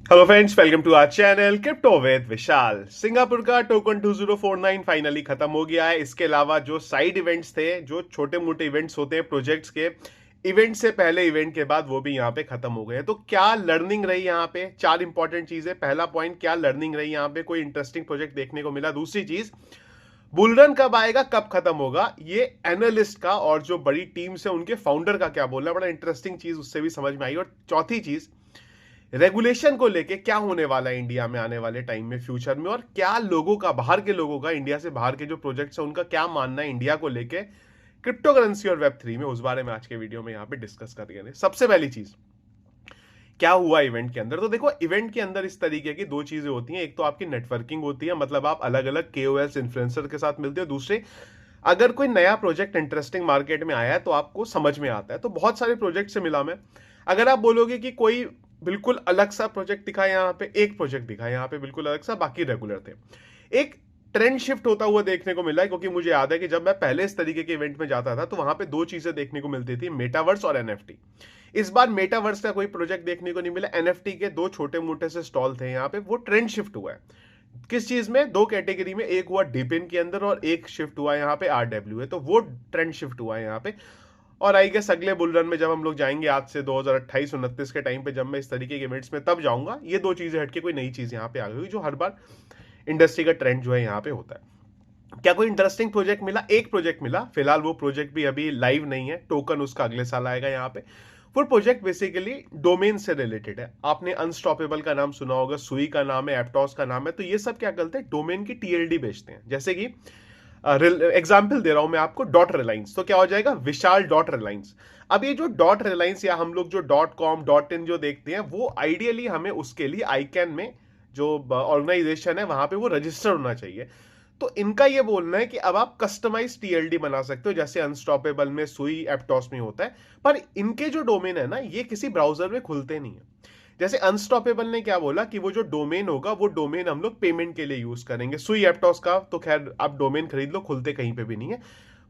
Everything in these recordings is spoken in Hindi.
Hello friends, welcome to our channel crypto with Vishal. Singapore का टोकन 2049 फाइनली खत्म हो गया है। इसके अलावा जो साइड इवेंट्स थे, जो छोटे मोटे इवेंट्स होते हैं प्रोजेक्ट्स के, इवेंट से पहले इवेंट के बाद, वो भी यहाँ पे खत्म हो गए हैं। तो क्या लर्निंग रही यहाँ पे? चार इंपॉर्टेंट चीजें। पहला पॉइंट, क्या लर्निंग रही यहाँ पे? कोई इंटरेस्टिंग प्रोजेक्ट देखने को मिला? दूसरी चीज, बुलरन कब आएगा, कब खत्म होगा, ये एनालिस्ट का और जो बड़ी टीम्स है उनके फाउंडर का क्या बोलना है, बड़ा इंटरेस्टिंग चीज उससे भी समझ में आई। और चौथी चीज, रेगुलेशन को लेके क्या होने वाला है इंडिया में आने वाले टाइम में, फ्यूचर में, और क्या लोगों का, बाहर के लोगों का, इंडिया से बाहर के जो प्रोजेक्ट्स हैं उनका क्या मानना है इंडिया को लेके क्रिप्टो करेंसी और वेब 3 में, उस बारे में आज के वीडियो में यहाँ पे डिस्कस करेंगे। सबसे पहली चीज, क्या हुआ इवेंट के अंदर? तो देखो, इवेंट के अंदर इस तरीके की दो चीजें होती हैं। एक तो आपकी नेटवर्किंग होती है, मतलब आप अलग अलग केओएल्स इन्फ्लुएंसर के साथ मिलते हो। दूसरे, अगर कोई नया प्रोजेक्ट इंटरेस्टिंग मार्केट में आया है तो आपको समझ में आता है। तो बहुत सारे प्रोजेक्ट से मिला मैं। अगर आप बोलोगे कि कोई बिल्कुल अलग सा प्रोजेक्ट दिखा, यहाँ पे एक प्रोजेक्ट दिखा, यहाँ पे बिल्कुल अलग सा, बाकी रेगुलर थे। एक ट्रेंड शिफ्ट होता हुआ देखने को मिला है, क्योंकि मुझे याद है कि जब मैं पहले इस तरीके के इवेंट में जाता था तो वहां पे दो चीजें देखने को मिलती थी, मेटावर्स और एनएफटी। इस बार मेटावर्स का कोई प्रोजेक्ट देखने को नहीं मिला। एनएफटी के दो छोटे मोटे से स्टॉल थे यहाँ पे। वो ट्रेंड शिफ्ट हुआ है किस चीज में? दो कैटेगरी में, एक हुआ डिपिन के अंदर और एक शिफ्ट हुआ यहाँ पे आरडब्ल्यू है। तो वो ट्रेंड शिफ्ट हुआ है यहाँ पे। और आई गेस अगले बुल रन में जब हम लोग जाएंगे, आज से 2028-29 के टाइम पे, जब मैं इस तरीके के इवेंट्स में तब जाऊंगा, ये दो चीजें हटके कोई नई चीज यहाँ पे आ गई जो हर बार इंडस्ट्री का ट्रेंड जो है यहाँ पे होता है। क्या कोई इंटरेस्टिंग प्रोजेक्ट मिला? एक प्रोजेक्ट मिला फिलहाल। वो प्रोजेक्ट भी अभी लाइव नहीं है, टोकन उसका अगले साल आएगा यहाँ पे। वो प्रोजेक्ट बेसिकली डोमेन से रिलेटेड है। आपने अनस्टॉपेबल का नाम सुना होगा, सुई का नाम है, एप्टॉस का नाम है। तो ये सब क्या करते हैं? डोमेन की टीएलडी बेचते हैं। जैसे कि एग्जाम्पल दे रहा हूं मैं आपको, डॉट रिलायंस। तो क्या हो जाएगा? विशाल डॉट रिलायंस। अब ये जो डॉट रिलायंस, या हम लोग जो डॉट कॉम डॉट इन जो देखते हैं, वो आइडियली हमें उसके लिए आईकैन में जो ऑर्गेनाइजेशन है वहां पे वो रजिस्टर होना चाहिए। तो इनका ये बोलना है कि अब आप कस्टमाइज टीएलडी बना सकते हो, जैसे अनस्टॉपेबल में, सुई, एप्टॉस में होता है। पर इनके जो डोमेन है ना, ये किसी ब्राउजर में खुलते नहीं है। जैसे अनस्टॉपेबल ने क्या बोला कि वो जो डोमेन होगा, वो डोमेन हम लोग पेमेंट के लिए यूज करेंगे। सुई एप्टॉस का तो खैर आप डोमेन खरीद लो, खुलते कहीं पे भी नहीं है।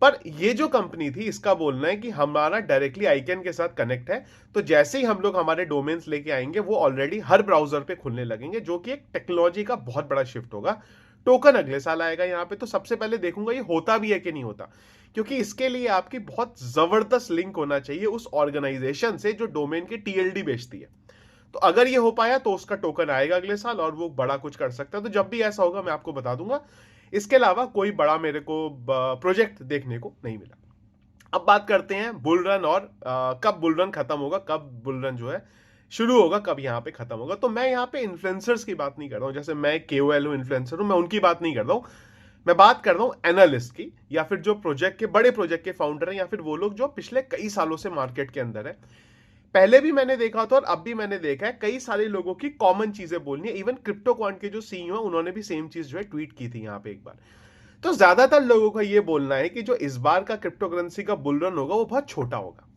पर ये जो कंपनी थी, इसका बोलना है कि हमारा डायरेक्टली आईकैन के साथ कनेक्ट है। तो जैसे ही हम लोग हमारे डोमेन्स लेके आएंगे, वो ऑलरेडी हर ब्राउजर पे खुलने लगेंगे, जो कि एक टेक्नोलॉजी का बहुत बड़ा शिफ्ट होगा। टोकन अगले साल आएगा यहाँ पे। तो सबसे पहले देखूंगा ये होता भी है कि नहीं होता, क्योंकि इसके लिए आपकी बहुत जबरदस्त लिंक होना चाहिए उस ऑर्गेनाइजेशन से जो डोमेन की टीएलडी बेचती है। तो अगर ये हो पाया तो उसका टोकन आएगा अगले साल और वो बड़ा कुछ कर सकता है। तो जब भी ऐसा होगा मैं आपको बता दूंगा। इसके अलावा कोई बड़ा मेरे को प्रोजेक्ट देखने को नहीं मिला। अब बात करते हैं बुल रन और कब बुल रन खत्म होगा, कब बुल रन जो है शुरू होगा, कब यहाँ पे खत्म होगा। तो मैं यहाँ पे इन्फ्लुएंसर्स की बात नहीं कर रहा हूँ, जैसे मैं केओएल हूँ, इन्फ्लुएंसर हूँ, मैं उनकी बात नहीं कर रहा हूँ। मैं बात कर रहा हूँ एनालिस्ट की, या फिर जो प्रोजेक्ट के, बड़े प्रोजेक्ट के फाउंडर हैं, या फिर वो लोग जो पिछले कई सालों से मार्केट के अंदर है। पहले भी मैंने देखा था और अब भी मैंने देखा है, कई सारे लोगों की कॉमन चीजें बोलनी है। इवन क्रिप्टो क्वांट के जो सीईओ है, उन्होंने भी सेम चीज जो है ट्वीट की थी यहाँ पे एक बार। तो ज्यादातर लोगों का ये बोलना है कि जो इस बार का क्रिप्टो करेंसी का बुल रन होगा वो बहुत छोटा होगा।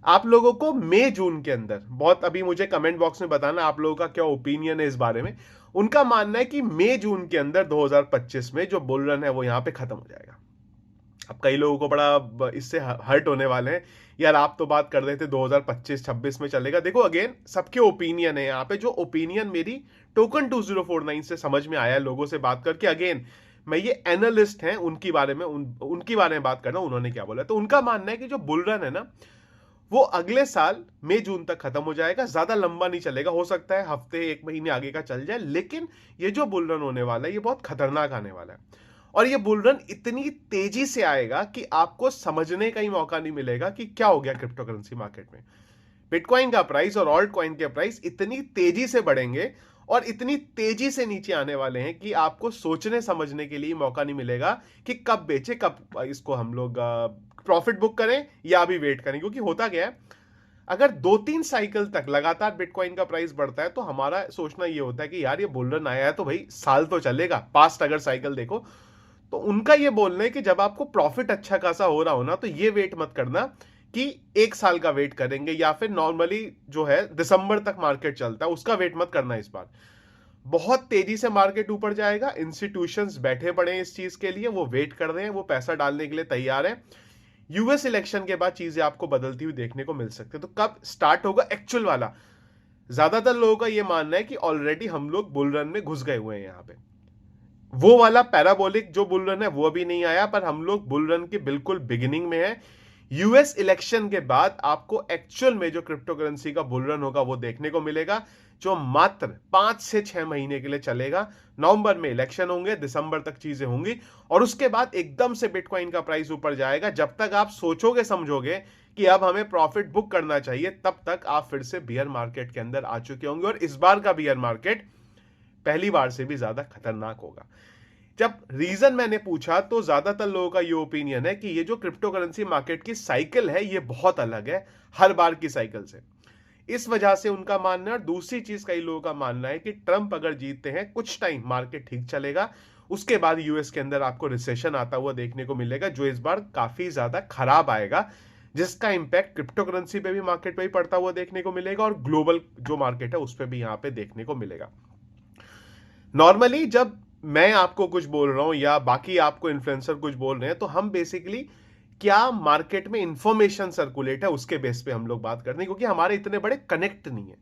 आप लोगों को मई जून के अंदर, बहुत अभी मुझे कमेंट बॉक्स में बताना आप लोगों का क्या ओपिनियन है इस बारे में। उनका मानना है कि मई जून के अंदर 2025 में जो बुल रन है वो यहाँ पे खत्म हो जाएगा। अब कई लोगों को बड़ा इससे हर्ट होने वाले हैं, यार आप तो बात कर रहे थे 2025-26 में चलेगा। देखो, अगेन सबके ओपिनियन है यहाँ पे। जो ओपिनियन मेरी टोकन 2049 से समझ में आया है लोगों से बात करके, अगेन मैं ये एनालिस्ट हैं उनकी बारे में उनकी बारे में बात करना, उन्होंने क्या बोला। तो उनका मानना है कि जो बुल रन है ना, वो अगले साल मई जून तक खत्म हो जाएगा। ज्यादा लंबा नहीं चलेगा, हो सकता है हफ्ते एक महीने आगे का चल जाए, लेकिन ये जो बुल रन होने वाला है ये बहुत खतरनाक आने वाला है। और ये बुल रन इतनी तेजी से आएगा कि आपको समझने का ही मौका नहीं मिलेगा कि क्या हो गया क्रिप्टो करेंसी मार्केट में। बिटकॉइन का प्राइस और ऑल्ट कॉइन के प्राइस इतनी तेजी से बढ़ेंगे और इतनी तेजी से नीचे आने वाले हैं कि आपको सोचने समझने के लिए मौका नहीं मिलेगा कि कब बेचे, कब इसको हम लोग प्रॉफिट बुक करें या अभी वेट करें। क्योंकि होता क्या है, अगर 2-3 साइकिल तक लगातार बिटकॉइन का प्राइस बढ़ता है तो हमारा सोचना ये होता है कि यार ये बुल रन आया है तो भाई साल तो चलेगा। पास्ट अगर साइकिल देखो, तो उनका ये बोलना है कि जब आपको प्रॉफिट अच्छा खासा हो रहा हो ना, तो ये वेट मत करना कि एक साल का वेट करेंगे, या फिर नॉर्मली जो है दिसंबर तक मार्केट चलता है उसका वेट मत करना। इस बार बहुत तेजी से मार्केट ऊपर जाएगा। इंस्टीट्यूशंस बैठे पड़े हैं इस चीज के लिए, वो वेट कर रहे हैं, वो पैसा डालने के लिए तैयार है। यूएस इलेक्शन के बाद चीजें आपको बदलती हुई देखने को मिल सकती है। तो कब स्टार्ट होगा एक्चुअल वाला, ज्यादातर लोगों का ये मानना है कि ऑलरेडी हम लोग बुल रन में घुस गए हुए हैं यहाँ पे। वो वाला पैराबोलिक जो बुल रन है वो अभी नहीं आया, पर हम लोग बुल रन के बिल्कुल बिगिनिंग में है। यूएस इलेक्शन के बाद आपको एक्चुअल में जो क्रिप्टो करेंसी का बुल रन होगा वो देखने को मिलेगा, जो मात्र 5 से 6 महीने के लिए चलेगा। नवंबर में इलेक्शन होंगे, दिसंबर तक चीजें होंगी, और उसके बाद एकदम से बिटकॉइन का प्राइस ऊपर जाएगा। जब तक आप सोचोगे समझोगे कि अब हमें प्रॉफिट बुक करना चाहिए, तब तक आप फिर से बियर मार्केट के अंदर आ चुके होंगे, और इस बार का बियर मार्केट पहली बार से भी ज्यादा खतरनाक होगा। जब रीजन मैंने पूछा तो ज्यादातर लोगों का ये ओपिनियन है कि ये जो क्रिप्टो करेंसी मार्केट की साइकिल है ये बहुत अलग है हर बार की साइकिल से। इस वजह से उनका मानना है। और दूसरी चीज कई लोगों का मानना है कि ट्रंप अगर जीतते हैं कुछ टाइम मार्केट ठीक चलेगा, उसके बाद यूएस के अंदर आपको रिसेशन आता हुआ देखने को मिलेगा, जो इस बार काफी ज्यादा खराब आएगा, जिसका इंपैक्ट क्रिप्टो करेंसी पे भी मार्केट पे भी पड़ता हुआ देखने को मिलेगा, और ग्लोबल जो मार्केट है उस पर भी यहां पे देखने को मिलेगा। नॉर्मली जब मैं आपको कुछ बोल रहा हूं या बाकी आपको इन्फ्लुएंसर कुछ बोल रहे हैं, तो हम बेसिकली क्या मार्केट में इंफॉर्मेशन सर्कुलेट है उसके बेस पे हम लोग बात करते हैं, क्योंकि हमारे इतने बड़े कनेक्ट नहीं है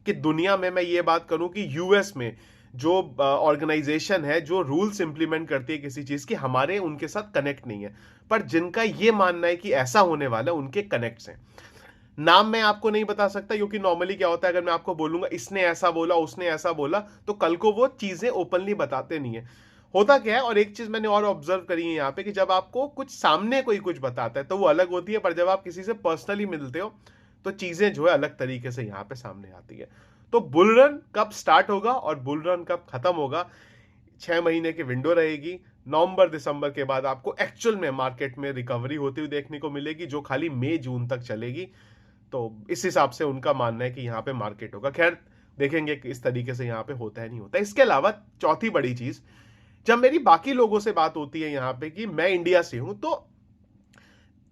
कि दुनिया में मैं ये बात करूं कि यूएस में जो ऑर्गेनाइजेशन है जो रूल्स इंप्लीमेंट करती है किसी चीज की, हमारे उनके साथ कनेक्ट नहीं है। पर जिनका ये मानना है कि ऐसा होने वाला है उनके कनेक्ट्स हैं। नाम मैं आपको नहीं बता सकता, क्योंकि नॉर्मली क्या होता है, अगर मैं आपको बोलूंगा इसने ऐसा बोला उसने ऐसा बोला, तो कल को वो चीजें ओपनली बताते नहीं है। होता क्या है, और एक चीज मैंने और ऑब्जर्व करी है यहाँ पे, कि जब आपको कुछ सामने कोई कुछ बताता है तो वो अलग होती है, पर जब आप किसी से पर्सनली मिलते हो तो चीजें जो है अलग तरीके से यहाँ पे सामने आती है। तो बुल रन कब स्टार्ट होगा और बुल रन कब खत्म होगा, 6 महीने की विंडो रहेगी। नवंबर दिसंबर के बाद आपको एक्चुअल में मार्केट में रिकवरी होती हुई देखने को मिलेगी, जो खाली मई जून तक चलेगी। तो इस हिसाब से उनका मानना है कि यहाँ पे मार्केट होगा। खैर देखेंगे कि इस तरीके से यहाँ पे होता है नहीं होता। इसके अलावा चौथी बड़ी चीज, जब मेरी बाकी लोगों से बात होती है यहाँ पे कि मैं इंडिया से हूं, तो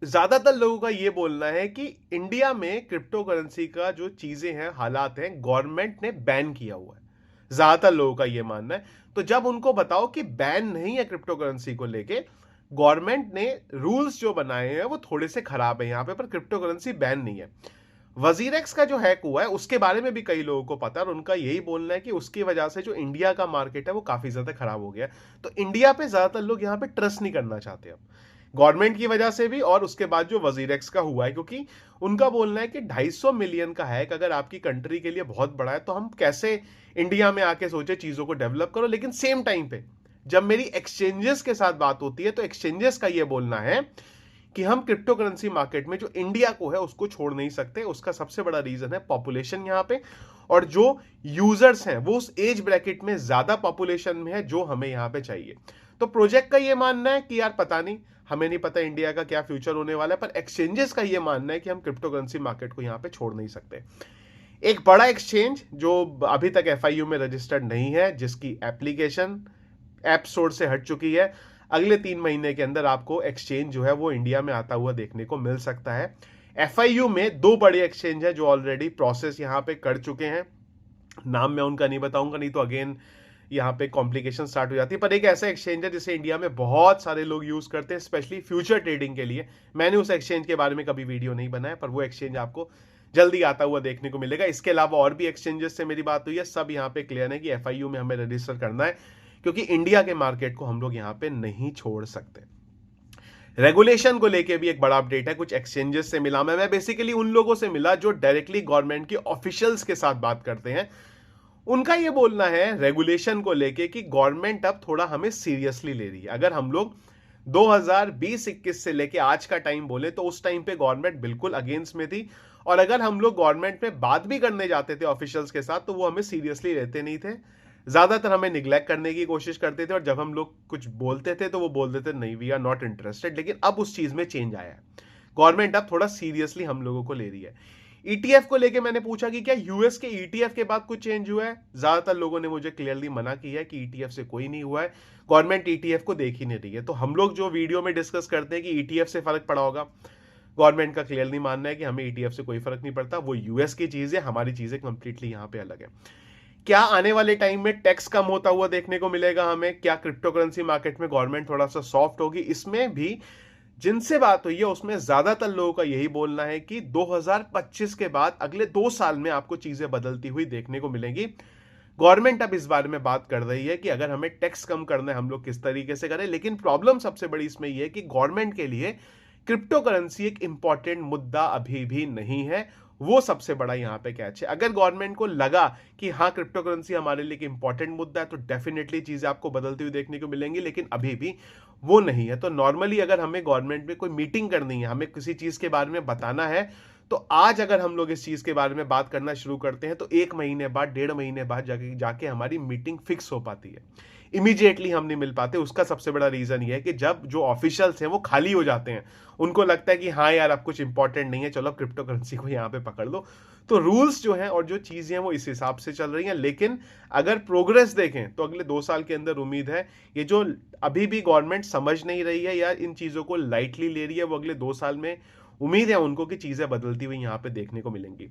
ज्यादातर लोगों का ये बोलना है कि इंडिया में क्रिप्टो करेंसी का जो चीजें हैं हालात हैं गवर्नमेंट ने बैन किया हुआ है। ज्यादातर लोगों का ये मानना है। तो जब उनको बताओ कि बैन नहीं है क्रिप्टो करेंसी को लेके, गवर्नमेंट ने रूल्स जो बनाए हैं वो थोड़े से खराब है यहाँ पे, पर क्रिप्टो करेंसी बैन नहीं है। वजीरेक्स का जो हैक हुआ है उसके बारे में भी कई लोगों को पता है, और उनका यही बोलना है कि उसकी वजह से जो इंडिया का मार्केट है वो काफी ज्यादा खराब हो गया है। तो इंडिया पे ज्यादातर लोग यहाँ पे ट्रस्ट नहीं करना चाहते अब, गवर्नमेंट की वजह से भी, और उसके बाद जो वजीरेक्स का हुआ है, क्योंकि उनका बोलना है कि 250 मिलियन का हैक अगर आपकी कंट्री के लिए बहुत बड़ा है, तो हम कैसे इंडिया में आके सोचे चीजों को डेवलप करो। लेकिन सेम टाइम पे जब मेरी एक्सचेंजेस के साथ बात होती है, तो एक्सचेंजेस का ये बोलना है कि हम क्रिप्टो करेंसी मार्केट में जो इंडिया को है उसको छोड़ नहीं सकते। उसका सबसे बड़ा रीजन है पॉपुलेशन यहाँ पे, और जो यूजर्स हैं वो उस एज ब्रैकेट में ज्यादा पॉपुलेशन में है जो हमें यहाँ पे चाहिए। तो प्रोजेक्ट का ये मानना है कि यार पता नहीं, हमें नहीं पता इंडिया का क्या फ्यूचर होने वाला है, पर एक्सचेंजेस का ये मानना है कि हम क्रिप्टो करेंसी मार्केट को यहाँ पे छोड़ नहीं सकते। एक बड़ा एक्सचेंज जो अभी तक एफआईयू में रजिस्टर्ड नहीं है, जिसकी एप्लीकेशन ऐप स्टोर से हट चुकी है, अगले 3 महीने के अंदर आपको एक्सचेंज जो है वो इंडिया में आता हुआ देखने को मिल सकता है। एफआईयू में 2 बड़े एक्सचेंज है जो ऑलरेडी प्रोसेस यहाँ पे कर चुके हैं। नाम मैं उनका नहीं बताऊंगा, नहीं तो अगेन यहाँ पे कॉम्प्लिकेशन स्टार्ट हो जाती है। पर एक ऐसा एक्सचेंज है जिसे इंडिया में बहुत सारे लोग यूज करते हैं, स्पेशली फ्यूचर ट्रेडिंग के लिए। मैंने उस एक्सचेंज के बारे में कभी वीडियो नहीं बनाया, पर वो एक्सचेंज आपको जल्दी आता हुआ देखने को मिलेगा। इसके अलावा और भी एक्सचेंजेस से मेरी बात हुई है, सब यहाँ पे क्लियर है कि एफआईयू में हमें रजिस्टर करना है, क्योंकि इंडिया के मार्केट को हम लोग यहाँ पे नहीं छोड़ सकते। रेगुलेशन को लेके भी एक बड़ा अपडेट है, कुछ एक्सचेंजेस से मिला मैं बेसिकली उन लोगों से मिला जो डायरेक्टली गवर्नमेंट के ऑफिशियल्स के साथ बात करते हैं। उनका यह बोलना है रेगुलेशन को लेके कि गवर्नमेंट अब थोड़ा हमें सीरियसली ले रही है। अगर हम लोग 2020-21 से लेके आज का टाइम बोले तो उस टाइम पे गवर्नमेंट बिल्कुल अगेंस्ट में थी, और अगर हम लोग गवर्नमेंट में बात भी करने जाते थे ऑफिशियल्स के साथ तो वो हमें सीरियसली लेते नहीं थे, ज्यादातर हमें निग्लेक्ट करने की कोशिश करते थे, और जब हम लोग कुछ बोलते थे तो वो बोलते थे नहीं वी आर नॉट इंटरेस्टेड। लेकिन अब उस चीज में चेंज आया है, गवर्नमेंट अब थोड़ा सीरियसली हम लोगों को ले रही है। ईटीएफ को लेके मैंने पूछा कि क्या यूएस के ईटीएफ के बाद कुछ चेंज हुआ है, ज्यादातर लोगों ने मुझे क्लियरली मना किया है कि ईटीएफ से कोई नहीं हुआ है, गवर्नमेंट ईटीएफ को देख ही नहीं रही है। तो हम लोग जो वीडियो में डिस्कस करते हैं कि ईटीएफ से फर्क पड़ा होगा, गवर्नमेंट का क्लियरली मानना है कि हमें ईटीएफ से कोई फर्क नहीं पड़ता, वो यूएस की चीज है, हमारी चीजें कंप्लीटली यहाँ पे अलग है। क्या आने वाले टाइम में टैक्स कम होता हुआ देखने को मिलेगा हमें, क्या क्रिप्टो करेंसी मार्केट में गवर्नमेंट थोड़ा सा सॉफ्ट होगी, इसमें भी जिनसे बात हुई है उसमें ज्यादातर लोगों का यही बोलना है कि 2025 के बाद अगले 2 साल में आपको चीजें बदलती हुई देखने को मिलेंगी। गवर्नमेंट अब इस बारे में बात कर रही है कि अगर हमें टैक्स कम करना है हम लोग किस तरीके से करें, लेकिन प्रॉब्लम सबसे बड़ी इसमें यह है कि गवर्नमेंट के लिए क्रिप्टो करेंसी एक इंपॉर्टेंट मुद्दा अभी भी नहीं है। वो सबसे बड़ा यहां पे कैच है। अगर गवर्नमेंट को लगा कि हाँ क्रिप्टो करेंसी हमारे लिए एक इंपॉर्टेंट मुद्दा है तो डेफिनेटली चीजें आपको बदलती हुई देखने को मिलेंगी, लेकिन अभी भी वो नहीं है। तो नॉर्मली अगर हमें गवर्नमेंट में कोई मीटिंग करनी है, हमें किसी चीज के बारे में बताना है, तो आज अगर हम लोग इस चीज के बारे में बात करना शुरू करते हैं तो 1 महीने बाद 1.5 महीने बाद जाके जाके हमारी मीटिंग फिक्स हो पाती है। इमीडिएटली हम नहीं मिल पाते। उसका सबसे बड़ा रीजन ये है कि जब जो ऑफिशियल्स हैं वो खाली हो जाते हैं, उनको लगता है कि हाँ यार अब कुछ इंपॉर्टेंट नहीं है, चलो क्रिप्टो करेंसी को यहाँ पे पकड़ लो। तो रूल्स जो हैं और जो चीजें हैं वो इस हिसाब से चल रही हैं। लेकिन अगर प्रोग्रेस देखें तो अगले 2 साल के अंदर उम्मीद है ये जो अभी भी गवर्नमेंट समझ नहीं रही है या इन चीजों को लाइटली ले रही है, वो अगले 2 साल में उम्मीद है उनको कि चीजें बदलती हुई यहां पे देखने को मिलेंगी।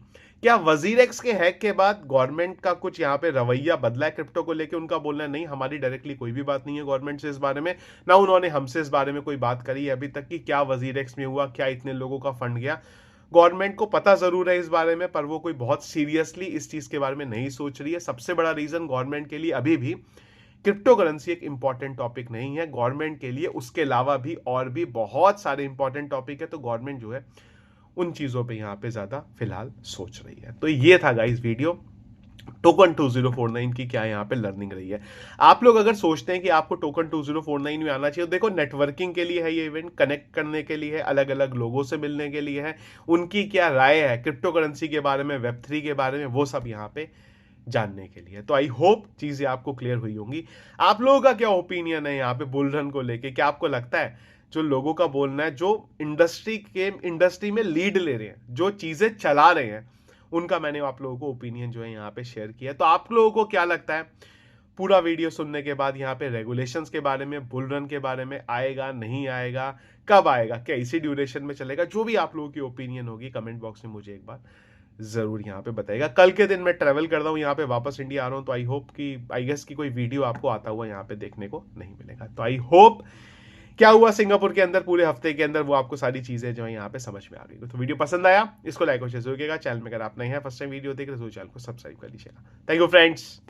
क्या वजीरेक्स के हैक के बाद गवर्नमेंट का कुछ यहां पे रवैया बदला है क्रिप्टो को लेके? उनका बोलना नहीं, हमारी डायरेक्टली कोई भी बात नहीं है गवर्नमेंट से इस बारे में, ना उन्होंने हमसे इस बारे में कोई बात करी है अभी तक कि क्या वजीरेक्स में हुआ, क्या इतने लोगों का फंड गया। गवर्नमेंट को पता जरूर है इस बारे में, पर वो कोई बहुत सीरियसली इस चीज के बारे में नहीं सोच रही है। सबसे बड़ा रीजन गवर्नमेंट के लिए अभी भी क्रिप्टो करेंसी एक इंपॉर्टेंट टॉपिक नहीं है गवर्नमेंट के लिए। उसके अलावा भी और भी बहुत सारे इंपॉर्टेंट टॉपिक है, तो गवर्नमेंट जो है उन चीजों पे यहां पे ज्यादा फिलहाल सोच रही है। तो ये था गाइस वीडियो टोकन 2049 की क्या यहाँ पे लर्निंग रही है। आप लोग अगर सोचते हैं कि आपको टोकन 2049 में आना चाहिए, तो देखो नेटवर्किंग के लिए है ये इवेंट, कनेक्ट करने के लिए है, अलग अलग लोगों से मिलने के लिए है, उनकी क्या राय है क्रिप्टो करेंसी के बारे में, वेब3 के बारे में, वो सब यहाँ पे जानने के लिए। तो आई होप चीजें आपको क्लियर हुई होंगी। आप लोगों का क्या ओपिनियन है यहाँ पे बुल रन को लेके? क्या आपको लगता है जो लोगों का बोलना है, जो इंडस्ट्री में लीड ले रहे हैं, जो चीजें चला रहे हैं, उनका मैंने आप लोगों को ओपिनियन जो है यहाँ पे शेयर किया। तो आप लोगों को क्या लगता है पूरा वीडियो सुनने के बाद यहाँ पे रेगुलेशंस के बारे में, बुल रन के बारे में, आएगा नहीं आएगा, कब आएगा, क्या इसी ड्यूरेशन में चलेगा? जो भी आप लोगों की ओपिनियन होगी कमेंट बॉक्स में मुझे एक बार जरूर यहाँ पे बताएगा। कल के दिन मैं ट्रेवल कर रहा हूँ यहाँ पे, वापस इंडिया आ रहा हूँ, तो आई होप कि आई गेस की कोई वीडियो आपको आता हुआ यहाँ पे देखने को नहीं मिलेगा। तो आई होप क्या हुआ सिंगापुर के अंदर पूरे हफ्ते के अंदर वो आपको सारी चीजें जो है यहाँ पे समझ में आ गई। तो वीडियो पसंद आया इसको लाइक और शेयर जरूर कीजिएगा। चैनल में अगर आप नए हैं फर्स्ट टाइम वीडियो देख रहे हो तो चैनल को सब्सक्राइब कर लीजिएगा। Thank you friends.